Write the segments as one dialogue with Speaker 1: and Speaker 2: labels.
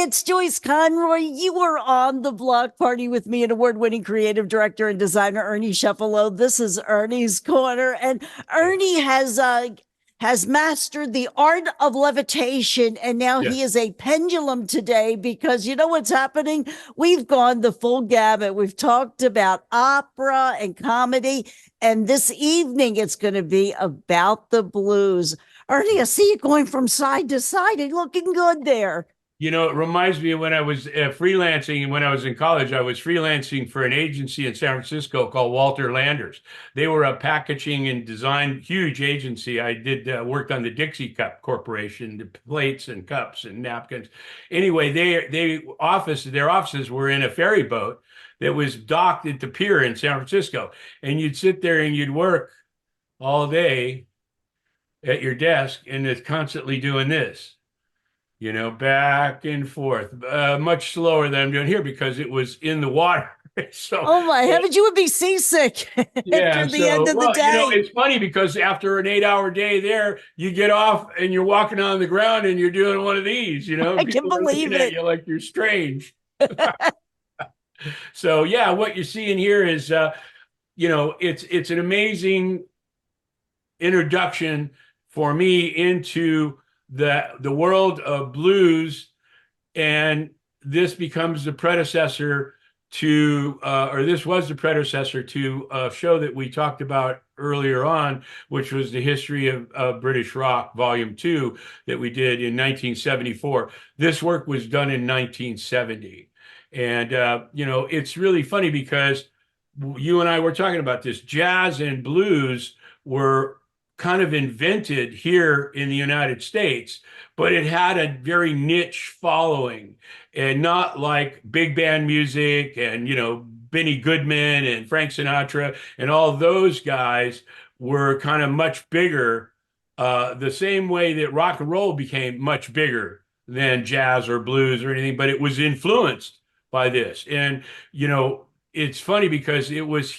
Speaker 1: it's Joyce Conroy. You are on the block party with me and award-winning creative director and designer Ernie Cefalu. This is Ernie's Corner, and Ernie has mastered the art of levitation, and now
Speaker 2: Yes.
Speaker 1: he is a pendulum today because you know what's happening? We've gone the full gamut. We've talked about opera and comedy, and this evening it's going to be about the blues. Ernie, I see you going from side to side and looking good there.
Speaker 2: It reminds me of when I was freelancing. When I was in college, I was freelancing for an agency in San Francisco called Walter Landers. They were a packaging and design huge agency. I did worked on the Dixie Cup Corporation, the plates and cups and napkins. Anyway, their offices were in a ferry boat that was docked at the pier in San Francisco, and you'd sit there and you'd work all day at your desk, and it's constantly doing this. Back and forth, much slower than I'm doing here because it was in the water. So,
Speaker 1: Oh my heavens, you would be seasick
Speaker 2: yeah.
Speaker 1: after the end
Speaker 2: So,
Speaker 1: of the
Speaker 2: well,
Speaker 1: day.
Speaker 2: it's funny because after an 8-hour day there, you get off and you're walking on the ground and you're doing one of these,
Speaker 1: I can
Speaker 2: people are looking
Speaker 1: believe
Speaker 2: at
Speaker 1: it.
Speaker 2: you like you're strange. So, yeah, what you're seeing here is, it's an amazing introduction for me into the world of blues, and this becomes the predecessor to or this was the predecessor to a show that we talked about earlier on, which was the history of British rock volume 2 that we did in 1974. This work was done in 1970, and it's really funny because you and I were talking about this. Jazz and blues were kind of invented here in the United States, but it had a very niche following, and not like big band music and, Benny Goodman and Frank Sinatra and all those guys were kind of much bigger, the same way that rock and roll became much bigger than jazz or blues or anything, but it was influenced by this. And, it's funny because it was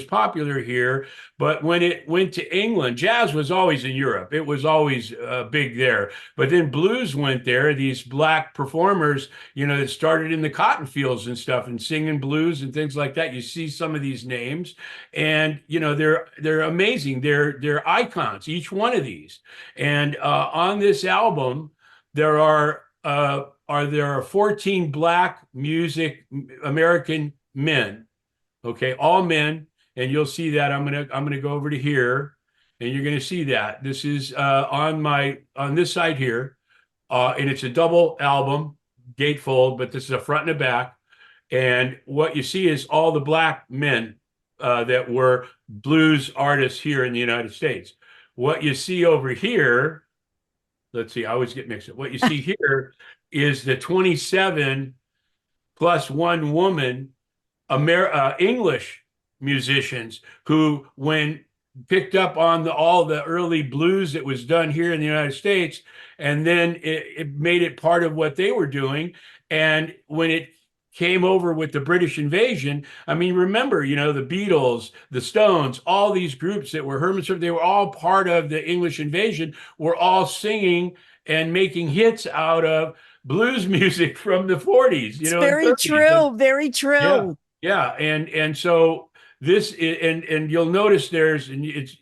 Speaker 2: popular here, but when it went to England, jazz was always in Europe. It was always big there. But then blues went there, these black performers, that started in the cotton fields and stuff and singing blues and things like that. You see some of these names, and they're amazing. They're icons, each one of these. And on this album, there are 14 black music American men. Okay, all men, and you'll see that. I'm gonna go over to here, and you're gonna see that this is on this side here, and it's a double album, gatefold, but this is a front and a back. And what you see is all the black men that were blues artists here in the United States. What you see over here, let's see, I always get mixed up. What you see here is the 27 plus one woman English musicians who, when picked up on all the early blues that was done here in the United States, and then it made it part of what they were doing. And when it came over with the British invasion, I mean, remember, the Beatles, the Stones, all these groups that were Herman, they were all part of the English invasion, were all singing and making hits out of blues music from the 40s,
Speaker 1: It's
Speaker 2: and
Speaker 1: very
Speaker 2: 30s.
Speaker 1: true, very
Speaker 2: Yeah,
Speaker 1: true.
Speaker 2: yeah, and so and you'll notice and it's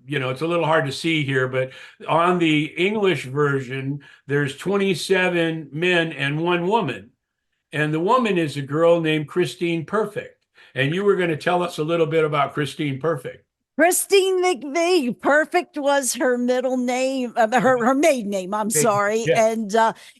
Speaker 2: it's a little hard to see here, but on the English version there's 27 men and one woman, and the woman is a girl named Christine Perfect. And you were going to tell us a little bit about Christine Perfect.
Speaker 1: Christine McVie. Perfect was her middle name, her maiden name. I'm
Speaker 2: Okay.
Speaker 1: sorry,
Speaker 2: Yeah.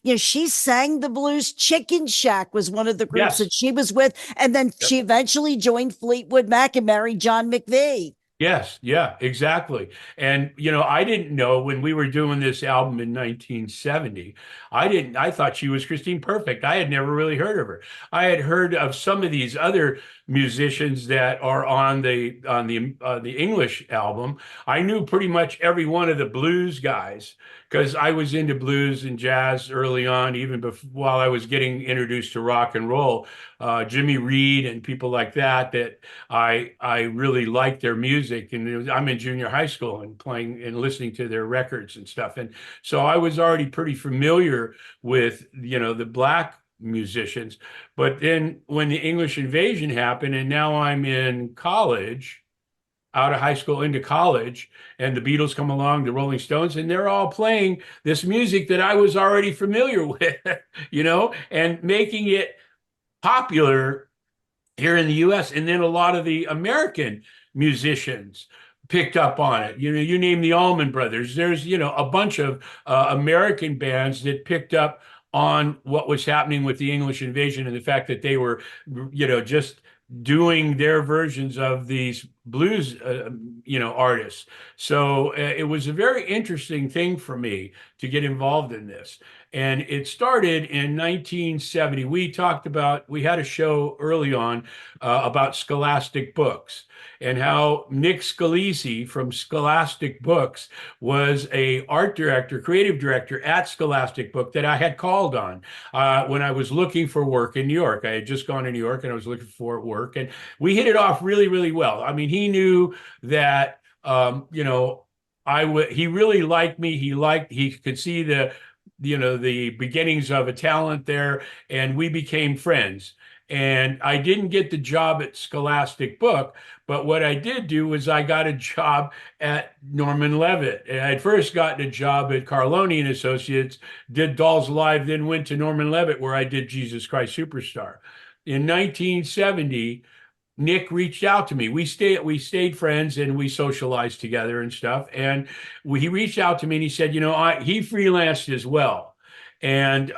Speaker 1: and she sang the blues. Chicken Shack was one of the groups
Speaker 2: Yes.
Speaker 1: that she was with, and then
Speaker 2: Yep.
Speaker 1: she eventually joined Fleetwood Mac and married John McVie.
Speaker 2: Yes, yeah, exactly. And I didn't know when we were doing this album in 1970. I thought she was Christine Perfect. I had never really heard of her. I had heard of some of these other musicians that are on the English album. I knew pretty much every one of the blues guys because I was into blues and jazz early on, even before, while I was getting introduced to rock and roll. Jimmy Reed and people like that I really liked their music. music, and I'm in junior high school and playing and listening to their records and stuff. And so I was already pretty familiar with, the black musicians. But then when the English invasion happened, and now I'm in college, out of high school into college, and the Beatles come along, the Rolling Stones, and they're all playing this music that I was already familiar with, and making it popular here in the US. And then a lot of the American musicians picked up on it. You name the Allman Brothers. There's, a bunch of American bands that picked up on what was happening with the English invasion and the fact that they were, just doing their versions of these blues, artists. So it was a very interesting thing for me to get involved in this. And it started in 1970. We had a show early on about Scholastic Books and how Nick Scalisi from Scholastic Books was a art director, creative director at Scholastic Book that I had called on when I was looking for work in New York. I had just gone to New York and I was looking for work, and we hit it off really, really well. I mean, he knew that, he really liked me. He could see the beginnings of a talent there, and we became friends. And I didn't get the job at Scholastic Book, but what I did do was I got a job at Norman Levitt. And I'd first gotten a job at Carloni and Associates, did Dolls Live, then went to Norman Levitt, where I did Jesus Christ Superstar. In 1970, Nick reached out to me. We stayed friends and we socialized together and stuff. And he reached out to me and he said, he freelanced as well. And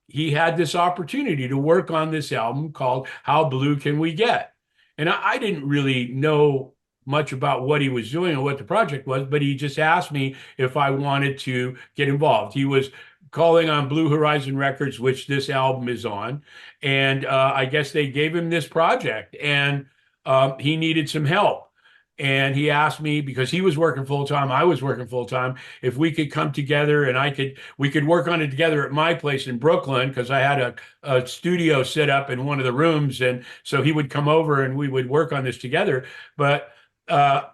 Speaker 2: he had this opportunity to work on this album called How Blue Can We Get? And I didn't really know much about what he was doing or what the project was, but he just asked me if I wanted to get involved. He was calling on Blue Horizon Records, which this album is on. And I guess they gave him this project, and he needed some help. And he asked me, because he was working full time, I was working full time, if we could come together and we could work on it together at my place in Brooklyn, because I had a studio set up in one of the rooms. And so he would come over and we would work on this together. But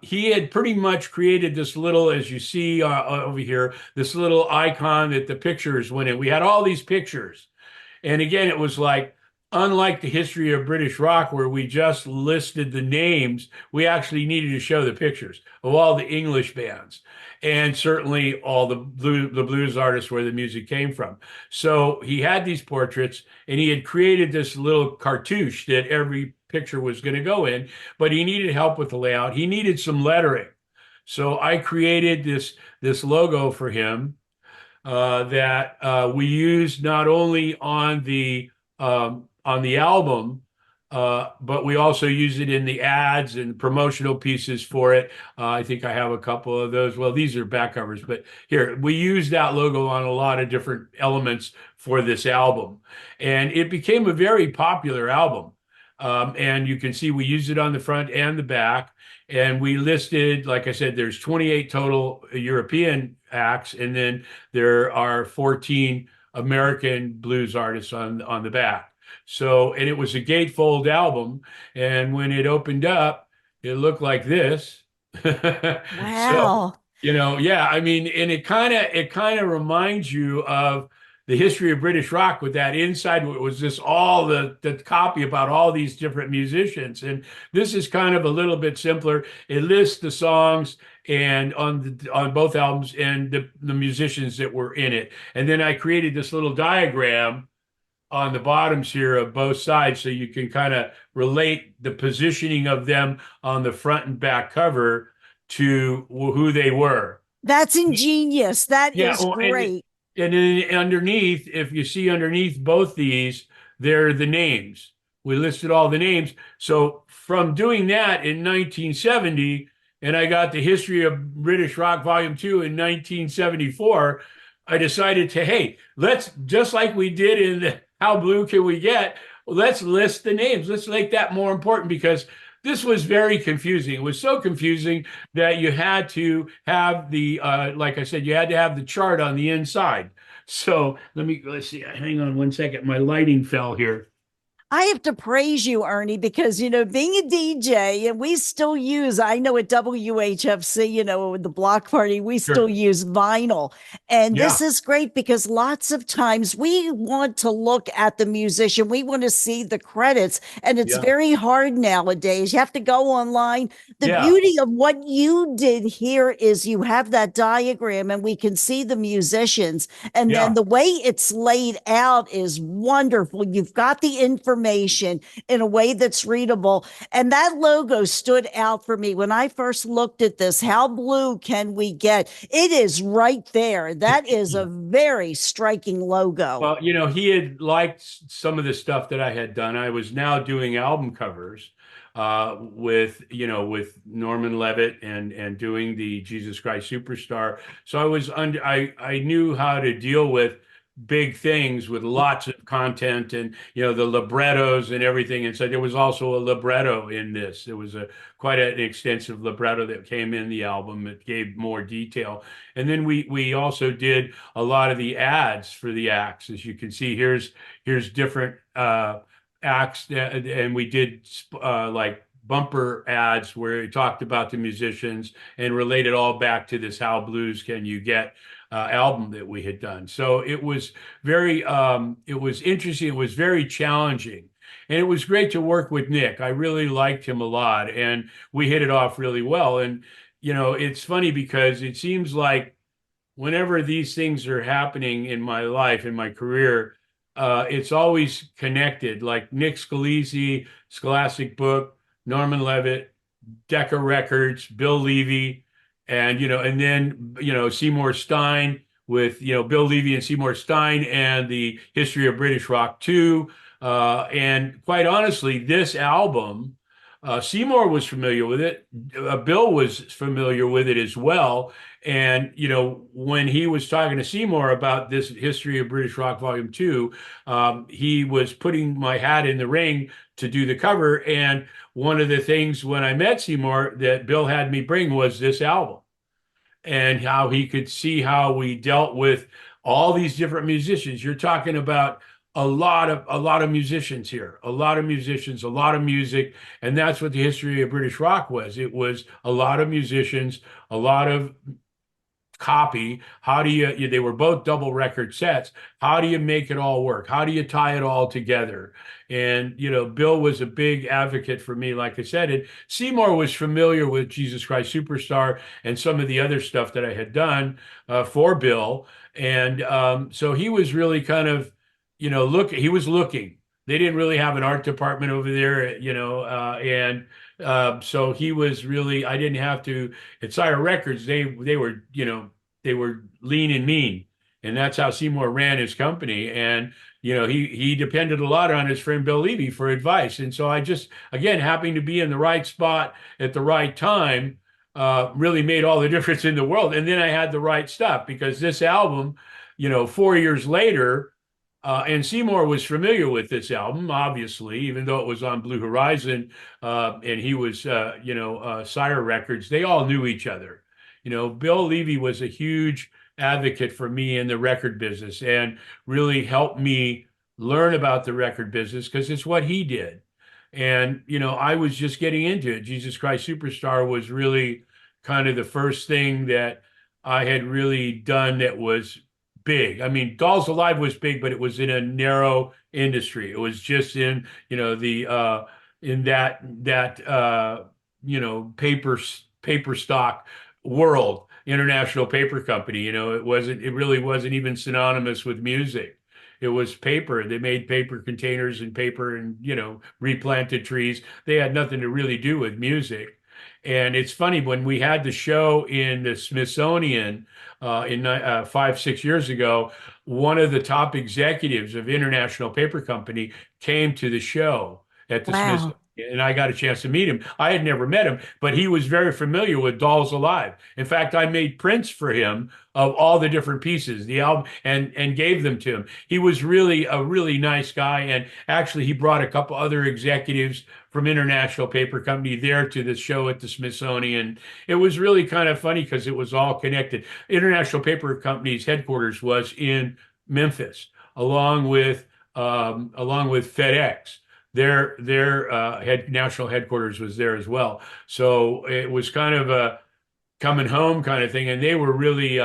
Speaker 2: he had pretty much created this little, as you see over here, this little icon that the pictures went in. We had all these pictures. And again, it was like, unlike the history of British rock, where we just listed the names, we actually needed to show the pictures of all the English bands and certainly all the blues artists where the music came from. So he had these portraits, and he had created this little cartouche that every picture was going to go in, but he needed help with the layout. He needed some lettering. So I created this logo for him that we used not only on the album, but we also use it in the ads and promotional pieces for it. I think I have a couple of those. Well, these are back covers, but here, we use that logo on a lot of different elements for this album. And it became a very popular album. And you can see we used it on the front and the back. And we listed, like I said, there's 28 total European acts, and then there are 14 American blues artists on the back. So, and it was a gatefold album. And when it opened up, it looked like this. So,
Speaker 1: Wow.
Speaker 2: yeah, I mean, and it kind of reminds you of the history of British rock with that inside. It was just all the copy about all these different musicians. And this is kind of a little bit simpler. It lists the songs and on both albums and the musicians that were in it. And then I created this little diagram on the bottoms here of both sides, so you can kind of relate the positioning of them on the front and back cover to who they were.
Speaker 1: That's ingenious. That
Speaker 2: Yeah,
Speaker 1: is
Speaker 2: well,
Speaker 1: great.
Speaker 2: and then underneath, if you see underneath both these, they're the names. We listed all the names. So from doing that in 1970, and I got the History of British Rock Volume 2 in 1974, I decided to, hey, let's, just like we did in the How Blue Can We Get, let's list the names. Let's make that more important, because this was very confusing. It was so confusing that you had to have like I said, you had to have the chart on the inside. So let's see. Hang on one second. My lighting fell here.
Speaker 1: I have to praise you, Ernie, because, being a DJ, and we still use, I know at WHFC, with the block party, we still
Speaker 2: Sure.
Speaker 1: use vinyl. And this
Speaker 2: Yeah.
Speaker 1: is great because lots of times we want to look at the musician, we want to see the credits, and it's
Speaker 2: Yeah.
Speaker 1: very hard nowadays. You have to go online. The
Speaker 2: Yeah.
Speaker 1: beauty of what you did here is you have that diagram and we can see the musicians. And then
Speaker 2: Yeah.
Speaker 1: the way it's laid out is wonderful. You've got the information in a way that's readable. And that logo stood out for me when I first looked at this. How blue can we get? It is right there. That is a very striking logo.
Speaker 2: Well, he had liked some of the stuff that I had done. I was now doing album covers with Norman Levitt and doing the Jesus Christ Superstar. So I knew how to deal with big things with lots of content and the librettos and everything. And so there was also a libretto in this. There was a quite an extensive libretto that came in the album. It gave more detail. And then we also did a lot of the ads for the acts. As you can see, here's different acts and we did like bumper ads where it talked about the musicians and related all back to this How Blues Can You Get album that we had done. So it was it was interesting. It was very challenging. And it was great to work with Nick. I really liked him a lot and we hit it off really well. And, it's funny because it seems like whenever these things are happening in my life, in my career, it's always connected. Like Nick Scalise, Scholastic Book, Norman Levitt, Decca Records, Bill Levy, and then Seymour Stein with Bill Levy and Seymour Stein and the History of British Rock 2. And quite honestly, this album, Seymour was familiar with it. Bill was familiar with it as well. And, when he was talking to Seymour about this History of British Rock Volume 2, he was putting my hat in the ring to do the cover. And one of the things when I met Seymour that Bill had me bring was this album and how he could see how we dealt with all these different musicians. You're talking about a lot of musicians here, a lot of musicians, a lot of music, and that's what the History of British Rock was. It was a lot of musicians, a lot of copy. How do they were both double record sets. How do you make it all work? How do you tie it all together? And, Bill was a big advocate for me, like I said. And Seymour was familiar with Jesus Christ Superstar and some of the other stuff that I had done for Bill. And so he was really kind of, he was looking. They didn't really have an art department over there, and so he was really, I didn't have to, at Sire Records, they were, they were lean and mean. And that's how Seymour ran his company. And, he depended a lot on his friend Bill Levy for advice. And so I just, again, happening to be in the right spot at the right time, really made all the difference in the world. And then I had the right stuff because this album, 4 years later, and Seymour was familiar with this album, obviously, even though it was on Blue Horizon, and he was, Sire Records. They all knew each other. Bill Levy was a huge advocate for me in the record business and really helped me learn about the record business because it's what he did. And, I was just getting into it. Jesus Christ Superstar was really kind of the first thing that I had really done that was big. I mean, Dolls Alive was big, but it was in a narrow industry. It was just in, the in that paper stock world, International Paper Company. It really wasn't even synonymous with music. It was paper. They made paper containers and paper and, replanted trees. They had nothing to really do with music. And it's funny when we had the show in the Smithsonian in 5, 6 years ago, one of the top executives of International Paper Company came to the show at the Smithsonian.
Speaker 1: Wow.
Speaker 2: And I got a chance to meet him. I had never met him, but he was very familiar with Dolls Alive. In fact, I made prints for him of all the different pieces, the album, and gave them to him. He was really a really nice guy, and actually, he brought a couple other executives from International Paper Company there to the show at the Smithsonian. It was really kind of funny because it was all connected. International Paper Company's headquarters was in Memphis, along with FedEx. their head national headquarters was there as well. So it was kind of a coming home kind of thing, and they were really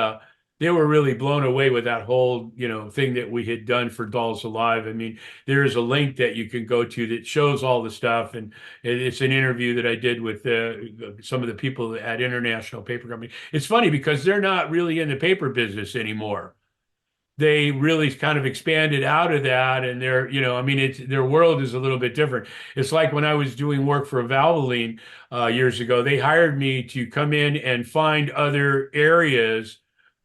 Speaker 2: blown away with that whole thing that we had done for Dolls Alive. I mean, there is a link that you can go to that shows all the stuff, and it's an interview that I did with some of the people at International Paper Company. It's funny because they're not really in the paper business anymore. They really kind of expanded out of that, and I mean, it's their world is a little bit different. It's like when I was doing work for Valvoline years ago, they hired me to come in and find other areas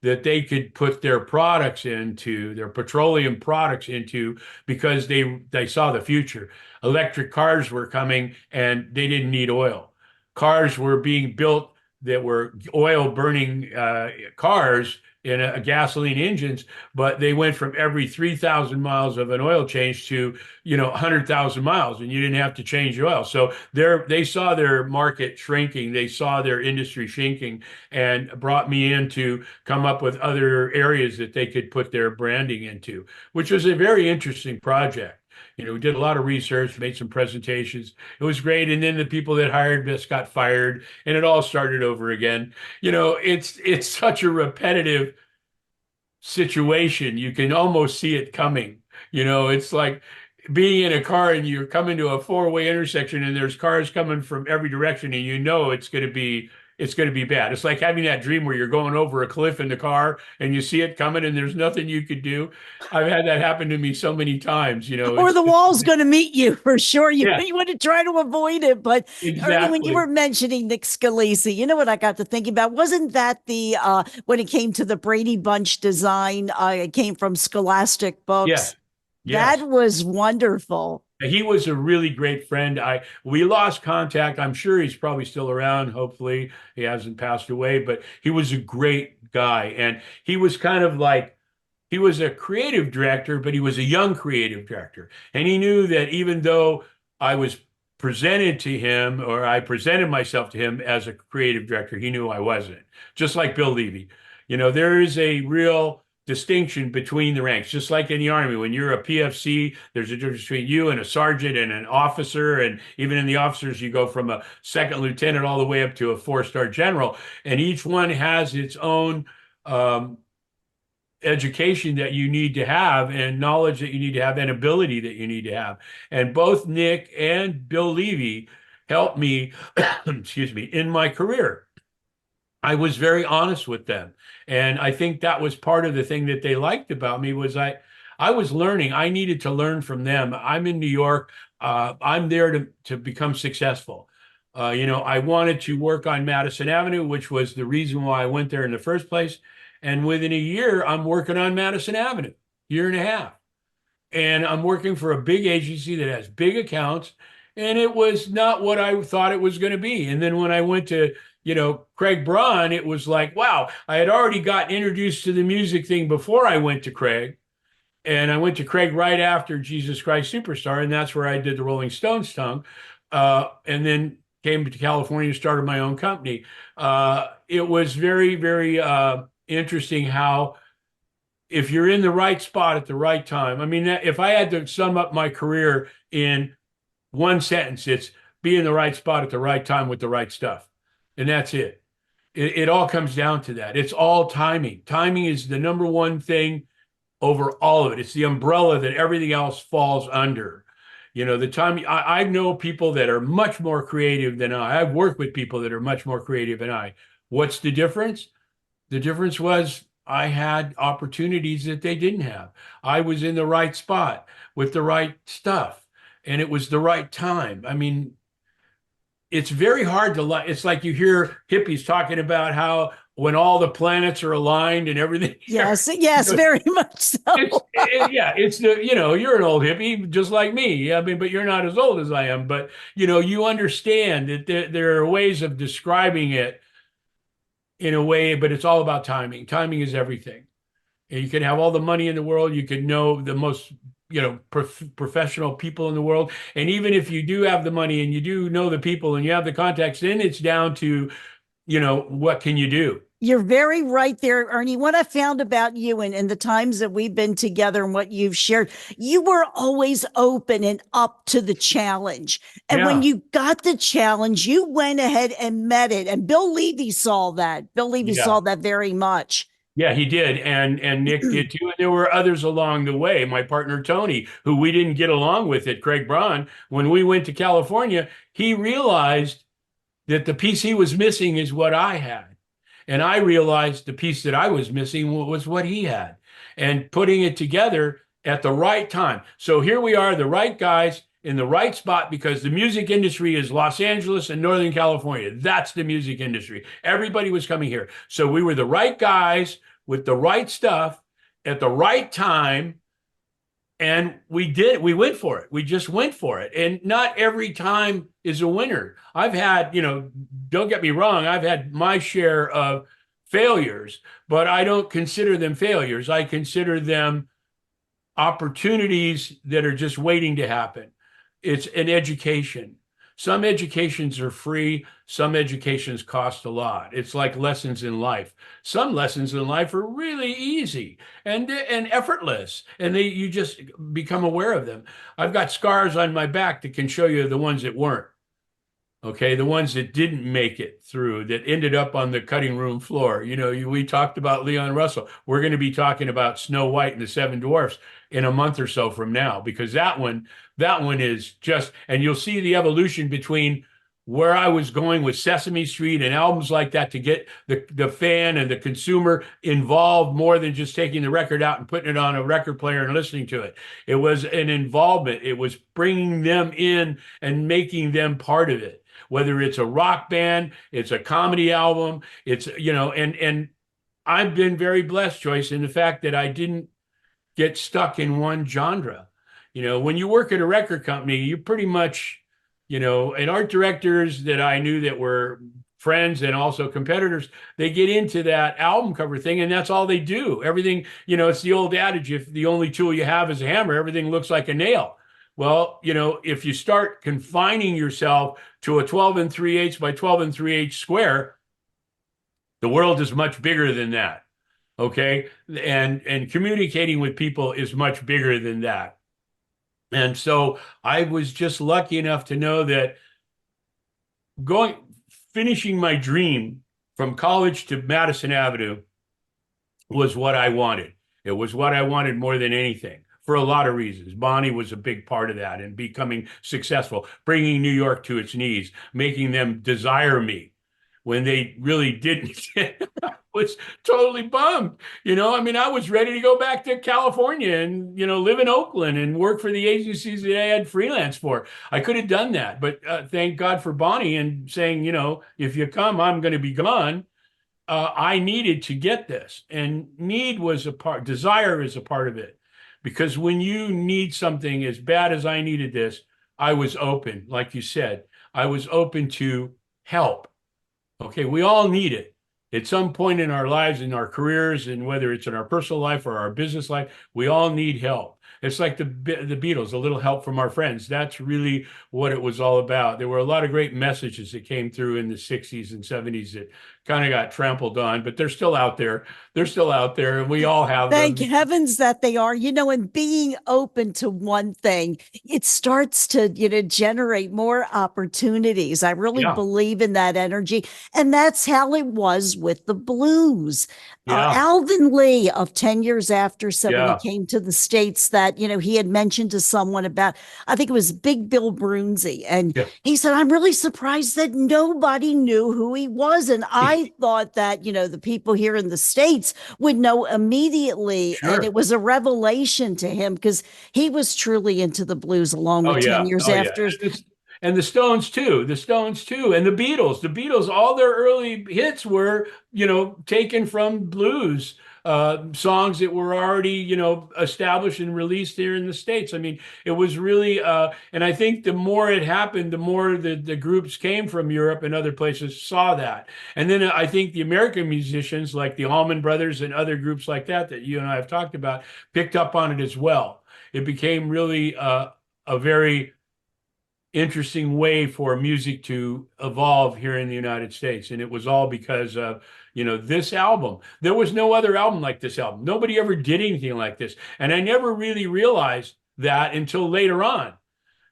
Speaker 2: that they could put their products into, their petroleum products into, because they saw the future. Electric cars were coming, and they didn't need oil. Cars were being built that were oil burning cars in a gasoline engines, but they went from every 3,000 miles of an oil change to 100,000 miles, and you didn't have to change your oil. So they saw their market shrinking, they saw their industry shrinking, and brought me in to come up with other areas that they could put their branding into, which was a very interesting project. We did a lot of research, made some presentations. It was great. And then the people that hired us got fired, and it all started over again. It's such a repetitive situation. You can almost see it coming. It's like being in a car and you're coming to a four-way intersection and there's cars coming from every direction, and it's going to be bad. It's like having that dream where you're going over a cliff in the car and you see it coming and there's nothing you could do. I've had that happen to me so many times.
Speaker 1: Or the wall's going to meet you for sure. You,
Speaker 2: Yeah,
Speaker 1: you want to try to avoid it. But Ernie, when you were
Speaker 2: exactly.
Speaker 1: mentioning Nick Scalisi, you know what I got to thinking about? Wasn't that when it came to the Brady Bunch design, it came from Scholastic Books?
Speaker 2: Yes,
Speaker 1: That
Speaker 2: yes.
Speaker 1: was wonderful.
Speaker 2: He was a really great friend. We lost contact. I'm sure he's probably still around. Hopefully, he hasn't passed away, but he was a great guy. And he was kind of like he was a creative director, but he was a young creative director. And he knew that even though I was presented to him, or I presented myself to him as a creative director, he knew I wasn't. Just like Bill Levy. There is a real distinction between the ranks, just like in the Army. When you're a PFC, there's a difference between you and a sergeant and an officer. And even in the officers, you go from a second lieutenant all the way up to a four-star general. And each one has its own education that you need to have, and knowledge that you need to have, and ability that you need to have. And both Nick and Bill Levy helped me, excuse me, in my career. I was very honest with them. And I think that was part of the thing that they liked about me was I was learning. I needed to learn from them. I'm in New York. I'm there to become successful. I wanted to work on Madison Avenue, which was the reason why I went there in the first place. And within a year, I'm working on Madison Avenue, year and a half. And I'm working for a big agency that has big accounts. And it was not what I thought it was going to be. And then when I went to, Craig Braun, it was like, wow, I had already gotten introduced to the music thing before I went to Craig. And I went to Craig right after Jesus Christ Superstar. And that's where I did the Rolling Stones tongue. And then came to California and started my own company. It was very, very interesting how if you're in the right spot at the right time. I mean, if I had to sum up my career in one sentence, it's be in the right spot at the right time with the right stuff. And that's it. It all comes down to that. It's all timing. Timing is the number one thing over all of it. It's the umbrella that everything else falls under. The time I know people that are much more creative than I. I've worked with people that are much more creative than I. What's the difference? The difference was I had opportunities that they didn't have. I was in the right spot with the right stuff, and it was the right time. I mean, it's very hard to like. It's like you hear hippies talking about how when all the planets are aligned and everything.
Speaker 1: Yes, yes, very much so.
Speaker 2: Yeah, it's you're an old hippie just like me. I mean, but you're not as old as I am. But you understand that there are ways of describing it in a way, but it's all about timing. Timing is everything. And you can have all the money in the world. You can know the most, professional people in the world. And even if you do have the money and you do know the people and you have the contacts, then it's down to what can you do?
Speaker 1: You're very right there, Ernie. What I found about you and the times that we've been together and what you've shared, you were always open and up to the challenge. And when
Speaker 2: Yeah.
Speaker 1: you got the challenge, you went ahead and met it. And Bill Levy saw that. Bill Levy saw
Speaker 2: Yeah.
Speaker 1: that very much.
Speaker 2: Yeah, he did, and Nick did too. And there were others along the way. My partner Tony, who we didn't get along with at Craig Braun, when we went to California, he realized that the piece he was missing is what I had. And I realized the piece that I was missing was what he had. And putting it together at the right time. So here we are, the right guys in the right spot, because the music industry is Los Angeles and Northern California. That's the music industry. Everybody was coming here. So we were the right guys with the right stuff at the right time, and we went for it. We just went for it. And not every time is a winner. I've had, don't get me wrong, I've had my share of failures, but I don't consider them failures. I consider them opportunities that are just waiting to happen. It's an education. Some educations are free, some educations cost a lot. It's like lessons in life. Some lessons in life are really easy and effortless, and you just become aware of them. I've got scars on my back that can show you the ones that weren't. Okay, the ones that didn't make it through, that ended up on the cutting room floor. We talked about Leon Russell. We're going to be talking about Snow White and the Seven Dwarfs in a month or so from now, because that one is just, and you'll see the evolution between where I was going with Sesame Street and albums like that to get the fan and the consumer involved more than just taking the record out and putting it on a record player and listening to it. It was an involvement. It was bringing them in and making them part of it. Whether it's a rock band, it's a comedy album, and I've been very blessed, Joyce, in the fact that I didn't get stuck in one genre. When you work at a record company, you pretty much, and art directors that I knew that were friends and also competitors, they get into that album cover thing, and that's all they do. Everything, it's the old adage, if the only tool you have is a hammer, everything looks like a nail. Well, if you start confining yourself to a 12 and 3/8 by 12 and 3/8 square, the world is much bigger than that. Okay. And communicating with people is much bigger than that. And so I was just lucky enough to know that finishing my dream from college to Madison Avenue was what I wanted. It was what I wanted more than anything, for a lot of reasons. Bonnie was a big part of that, and becoming successful, bringing New York to its knees, making them desire me when they really didn't. I was totally bummed. I was ready to go back to California and, live in Oakland and work for the agencies that I had freelance for. I could have done that, but thank God for Bonnie and saying, if you come, I'm going to be gone. I needed to get this, and need was a part, desire is a part of it. Because when you need something as bad as I needed this, I was open, like you said. I was open to help. Okay, we all need it at some point in our lives, in our careers, and whether it's in our personal life or our business life, we all need help. It's like the Beatles, a little help from our friends. That's really what it was all about. There were a lot of great messages that came through in the 60s and 70s that kind of got trampled on, but they're still out there. They're still out there, and we all have
Speaker 1: Thank
Speaker 2: them.
Speaker 1: heavens that they are, and being open to one thing, it starts to, generate more opportunities. I really
Speaker 2: Yeah,
Speaker 1: believe in that energy. And that's how it was with the blues.
Speaker 2: yeah,
Speaker 1: Alvin Lee, of 10 years after, said when he
Speaker 2: yeah,
Speaker 1: came to the States that, he had mentioned to someone about, I think it was Big Bill Brunzi. And
Speaker 2: yeah.
Speaker 1: he said, I'm really surprised that nobody knew who he was. And I thought that, the people here in the States would know immediately. And it
Speaker 2: Sure.
Speaker 1: was a revelation to him because he was truly into the blues along
Speaker 2: Oh
Speaker 1: with 10
Speaker 2: yeah.
Speaker 1: years
Speaker 2: Oh yeah.
Speaker 1: after.
Speaker 2: And the Stones too. The Stones too. And the Beatles. The Beatles, all their early hits were, taken from blues songs that were already, established and released here in the States. I mean, it was really and I think the more it happened, the more the groups came from Europe and other places saw that. And then I think the American musicians like the Allman Brothers and other groups like that you and I have talked about picked up on it as well. It became really a very interesting way for music to evolve here in the United States. And it was all because of, this album. There was no other album like this album. Nobody ever did anything like this. And I never really realized that until later on.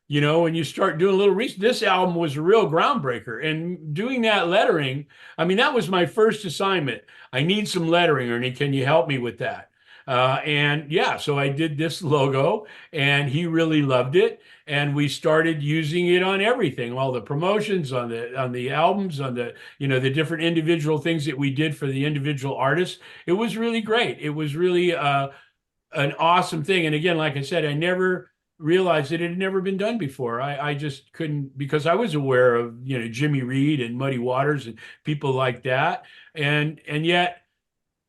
Speaker 2: When you start doing a little research, this album was a real groundbreaker. And doing that lettering, I mean, that was my first assignment. I need some lettering, Ernie. Can you help me with that? And yeah, so I did this logo, and he really loved it. And we started using it on everything, all the promotions, on the albums, on the different individual things that we did for the individual artists. It was really great. It was really an awesome thing. And again, like I said, I never realized it had never been done before. I just couldn't, because I was aware of, Jimmy Reed and Muddy Waters and people like that. And yet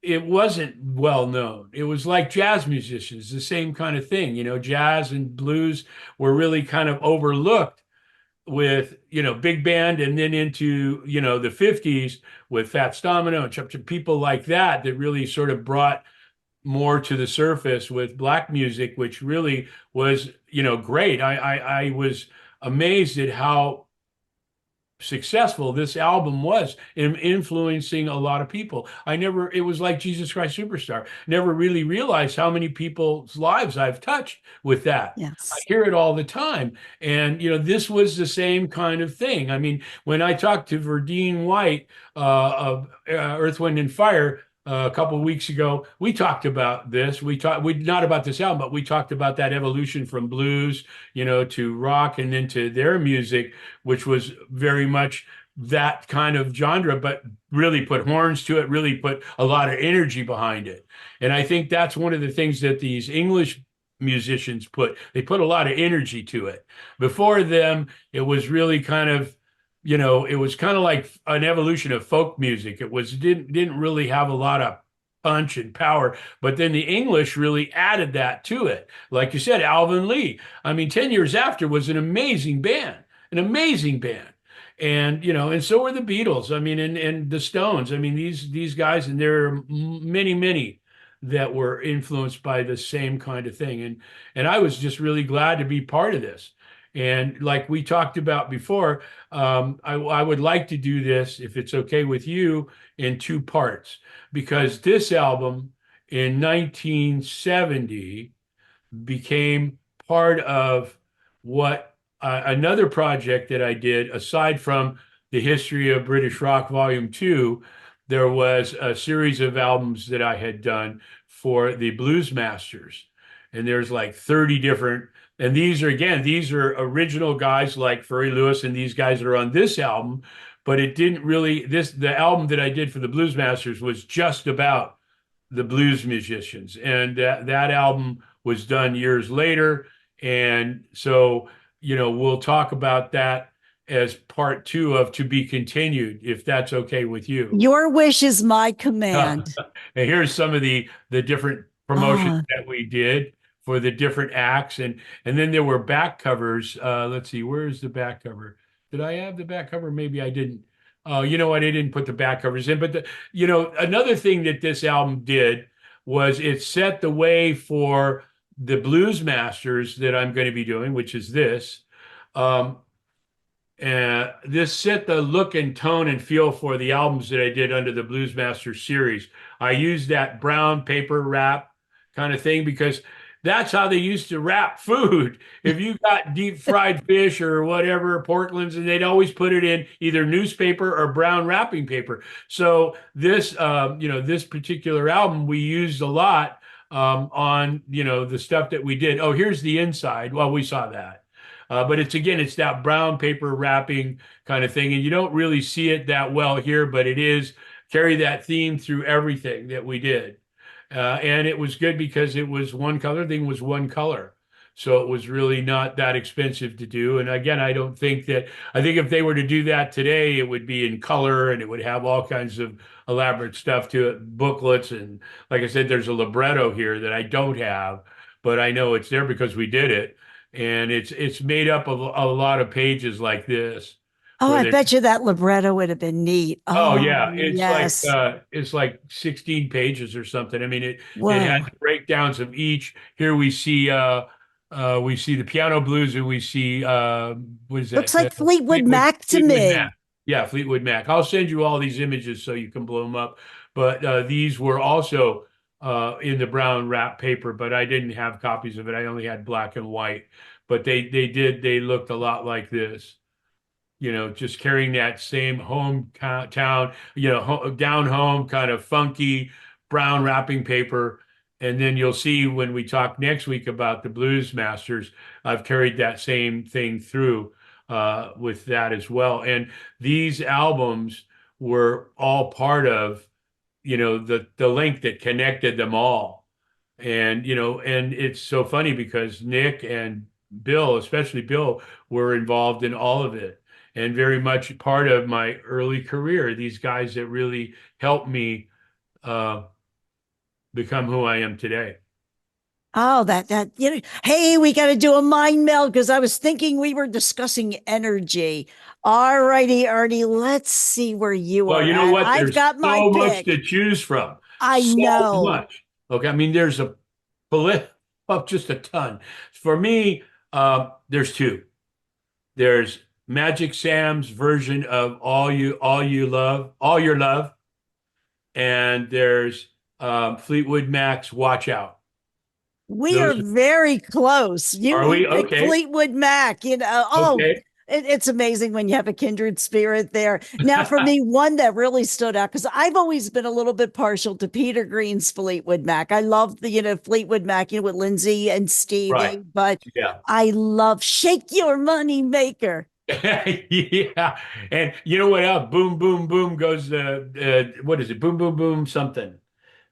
Speaker 2: it wasn't well known. It was like jazz musicians, the same kind of thing. Jazz and blues were really kind of overlooked with, big band, and then into, the 50s with Fats Domino and people like that really sort of brought more to the surface with black music, which really was, great. I was amazed at how successful this album was in influencing a lot of people. It was like Jesus Christ Superstar. Never really realized how many people's lives I've touched with that. I
Speaker 1: Yes.
Speaker 2: hear it all the time. And, this was the same kind of thing. I mean, when I talked to Verdine White of Earth, Wind, and Fire, a couple of weeks ago, we talked about this. We not about this album, but we talked about that evolution from blues, to rock, and then to their music, which was very much that kind of genre, but really put horns to it, really put a lot of energy behind it. And I think that's one of the things that these English musicians they put a lot of energy to it. Before them, it was really kind of, it was kind of like an evolution of folk music. It was didn't really have a lot of punch and power, but then the English really added that to it. Like you said, Alvin Lee. I mean, 10 years after was an amazing band, an amazing band. And and so were the Beatles. I mean, and the Stones. I mean, these guys, and there are many that were influenced by the same kind of thing. And I was just really glad to be part of this. And like we talked about before, I would like to do this, if it's okay with you, in two parts, because this album in 1970 became part of what another project that I did, aside from the History of British Rock Volume 2. There was a series of albums that I had done for the Blues Masters. And there's like 30 different, and these are original guys like Furry Lewis and these guys that are on this album. But it didn't really, the album that I did for the Blues Masters was just about the blues musicians. And that album was done years later. And so, we'll talk about that as part two of To Be Continued, if that's okay with you.
Speaker 1: Your wish is my
Speaker 2: And
Speaker 1: command.
Speaker 2: here's some of the different promotions
Speaker 1: Ah,
Speaker 2: that we did for the different acts, and then there were back covers. Let's see, where's the back cover? Did I have the back cover? Maybe I didn't. Oh, you know what? I didn't put the back covers in. But another thing that this album did was it set the way for the Blues Masters that I'm going to be doing, which is this. Um, and this set the look and tone and feel for the albums that I did under the Blues Masters series. I used that brown paper wrap kind of thing because that's how they used to wrap food. If you got deep fried fish or whatever, Portland's, and they'd always put it in either newspaper or brown wrapping paper. So this particular album we used a lot on, the stuff that we did. Oh, here's the inside. Well, we saw that. But it's that brown paper wrapping kind of thing. And you don't really see it that well here, but it is carry that theme through everything that we did. And it was good because it was one color, thing was one color. So it was really not that expensive to do. And again, I think if they were to do that today, it would be in color and it would have all kinds of elaborate stuff to it, booklets. And like I said, there's a libretto here that I don't have, but I know it's there because we did it. And it's made up of a lot of pages like this
Speaker 1: oh,
Speaker 2: where
Speaker 1: I
Speaker 2: they
Speaker 1: bet you that libretto would have been neat.
Speaker 2: oh
Speaker 1: Oh,
Speaker 2: yeah,
Speaker 1: yes.
Speaker 2: it's like 16 pages or something. I mean it had
Speaker 1: Whoa.
Speaker 2: breakdowns of each. Here we see We see the piano blues, and we see what is
Speaker 1: Looks
Speaker 2: that?
Speaker 1: like Fleetwood Mac to
Speaker 2: Fleetwood Mac.
Speaker 1: me.
Speaker 2: Yeah, Fleetwood Mac. I'll send you all these images so you can blow them up. But these were also in the brown wrap paper, but I didn't have copies of it. I only had black and white. But they looked a lot like this. Just carrying that same hometown, down home kind of funky brown wrapping paper. And then you'll see when we talk next week about the Blues Masters, I've carried that same thing through with that as well. And these albums were all part of, the link that connected them all. And it's so funny because Nick and Bill, especially Bill, were involved in all of it and very much part of my early career. These guys that really helped me uh, become who I am today.
Speaker 1: Oh, hey, we got to do a mind meld because I was thinking we were discussing energy. All righty, Ernie, let's see where you
Speaker 2: Well,
Speaker 1: are
Speaker 2: you know
Speaker 1: at.
Speaker 2: what?
Speaker 1: I've
Speaker 2: There's
Speaker 1: got my
Speaker 2: so much to
Speaker 1: pick.
Speaker 2: choose from.
Speaker 1: I
Speaker 2: So
Speaker 1: know.
Speaker 2: much. Okay. I mean, there's a well, just a ton. For me, there's two. There's Magic Sam's version of All You Love, All Your Love, and there's Fleetwood Mac's Watch Out.
Speaker 1: We are
Speaker 2: Those
Speaker 1: very close. You
Speaker 2: are
Speaker 1: you
Speaker 2: we
Speaker 1: picked
Speaker 2: okay?
Speaker 1: Fleetwood Mac.
Speaker 2: Okay,
Speaker 1: It's amazing when you have a kindred spirit there. Now, for me, one that really stood out because I've always been a little bit partial to Peter Green's Fleetwood Mac. I love the Fleetwood Mac, with Lindsay and
Speaker 2: right.
Speaker 1: Stevie, but
Speaker 2: Yeah.
Speaker 1: I love Shake Your Money Maker.
Speaker 2: Yeah. And you know what else? Boom, boom, boom goes what is it? Boom, boom, boom, something.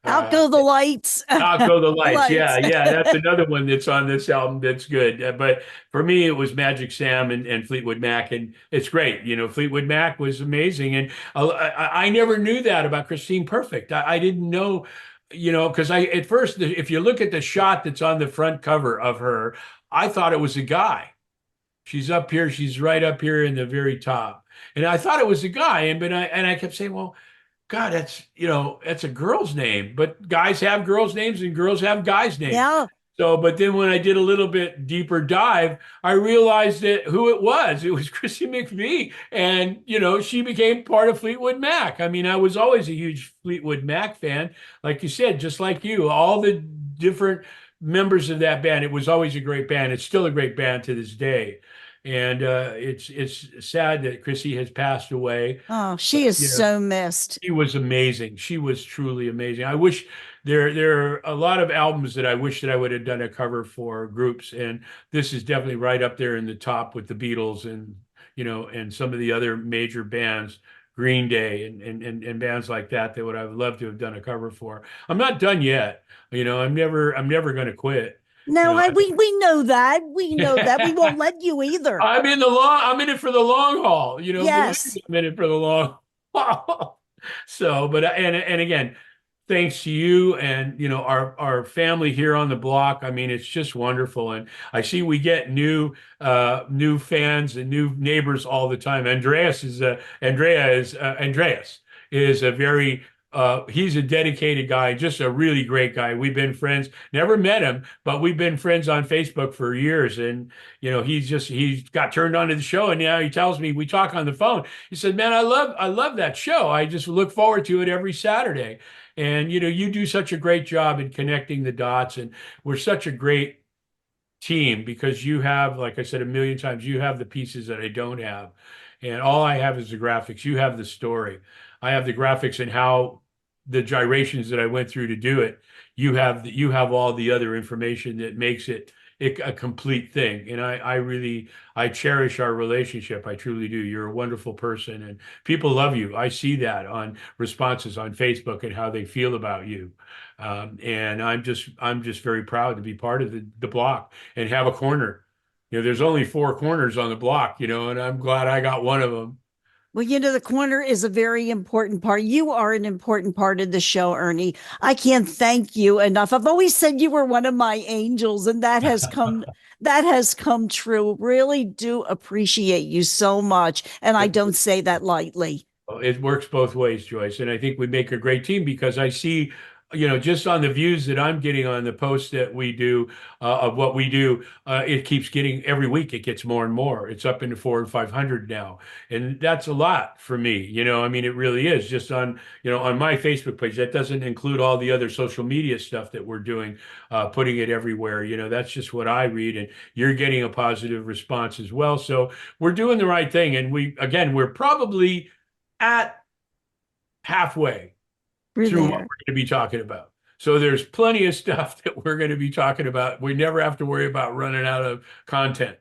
Speaker 1: Out
Speaker 2: Uh,
Speaker 1: go the lights.
Speaker 2: Out Go the
Speaker 1: The
Speaker 2: Lights.
Speaker 1: lights.
Speaker 2: Yeah, yeah, that's another one that's on this album that's good. But for me, it was Magic Sam and Fleetwood Mac, and it's great. Fleetwood Mac was amazing, and I never knew that about Christine Perfect. I didn't know, because I at first, if you look at the shot that's on the front cover of her, I thought it was a guy. She's up here. She's right up here in the very top, and I thought it was a guy, and I kept saying, well. God, that's a girl's name, but guys have girls' names and girls have guys' names.
Speaker 1: Yeah.
Speaker 2: So, but then when I did a little bit deeper dive, I realized that who it was. It was Chrissy McVie. And, she became part of Fleetwood Mac. I mean, I was always a huge Fleetwood Mac fan. Like you said, just like you, all the different members of that band, it was always a great band. It's still a great band to this day. And it's sad that Chrissy has passed away.
Speaker 1: Oh, she
Speaker 2: But,
Speaker 1: is so missed.
Speaker 2: she was amazing. She was truly amazing. I wish there are a lot of albums that I wish that I would have done a cover for groups, and this is definitely right up there in the top with the Beatles and some of the other major bands, Green Day and bands like that would I've loved to have done a cover for. I'm not done yet. I'm never going to quit. You
Speaker 1: No,
Speaker 2: know,
Speaker 1: we know that. We know that. We
Speaker 2: I,
Speaker 1: won't let you either.
Speaker 2: I'm in it for the long haul. Believe
Speaker 1: Yes.
Speaker 2: me, I'm in it for the long haul. So, but and again, thanks to you and our family here on the block. I mean, it's just wonderful, and I see we get new fans and new neighbors all the time. Andreas is a very he's a dedicated guy, just a really great guy. We've been friends, never met him, but we've been friends on Facebook for years. And, he got turned on to the show. And now he tells me, we talk on the phone. He said, man, I love that show. I just look forward to it every Saturday. And, you do such a great job in connecting the dots. And we're such a great team because you have, like I said a million times, you have the pieces that I don't have. And all I have is the graphics. You have the story. I have the graphics and how the gyrations that I went through to do it. You have all the other information that makes it a complete thing. And I cherish our relationship. I truly do. You're a wonderful person and people love you. I see that on responses on Facebook and how they feel about you. And I'm just very proud to be part of the block and have a corner. There's only four corners on the block, and I'm glad I got one of them.
Speaker 1: Well, the corner is a very important part. You are an important part of the show, Ernie. I can't thank you enough. I've always said you were one of my angels, and that has come true. Really do appreciate you so much. And I don't say that lightly.
Speaker 2: It works both ways, Joyce. And I think we make a great team because I see just on the views that I'm getting on the posts that we do of what we do, it keeps getting every week. It gets more and more. It's up into 400 and 500 now, and that's a lot for me. I mean, it really is. Just on my Facebook page. That doesn't include all the other social media stuff that we're doing, putting it everywhere. That's just what I read, and you're getting a positive response as well. So we're doing the right thing, and we're probably at halfway
Speaker 1: We're
Speaker 2: through what we're
Speaker 1: there.
Speaker 2: going to be talking about. So there's plenty of stuff that we're going to be talking about. We never have to worry about running out of content.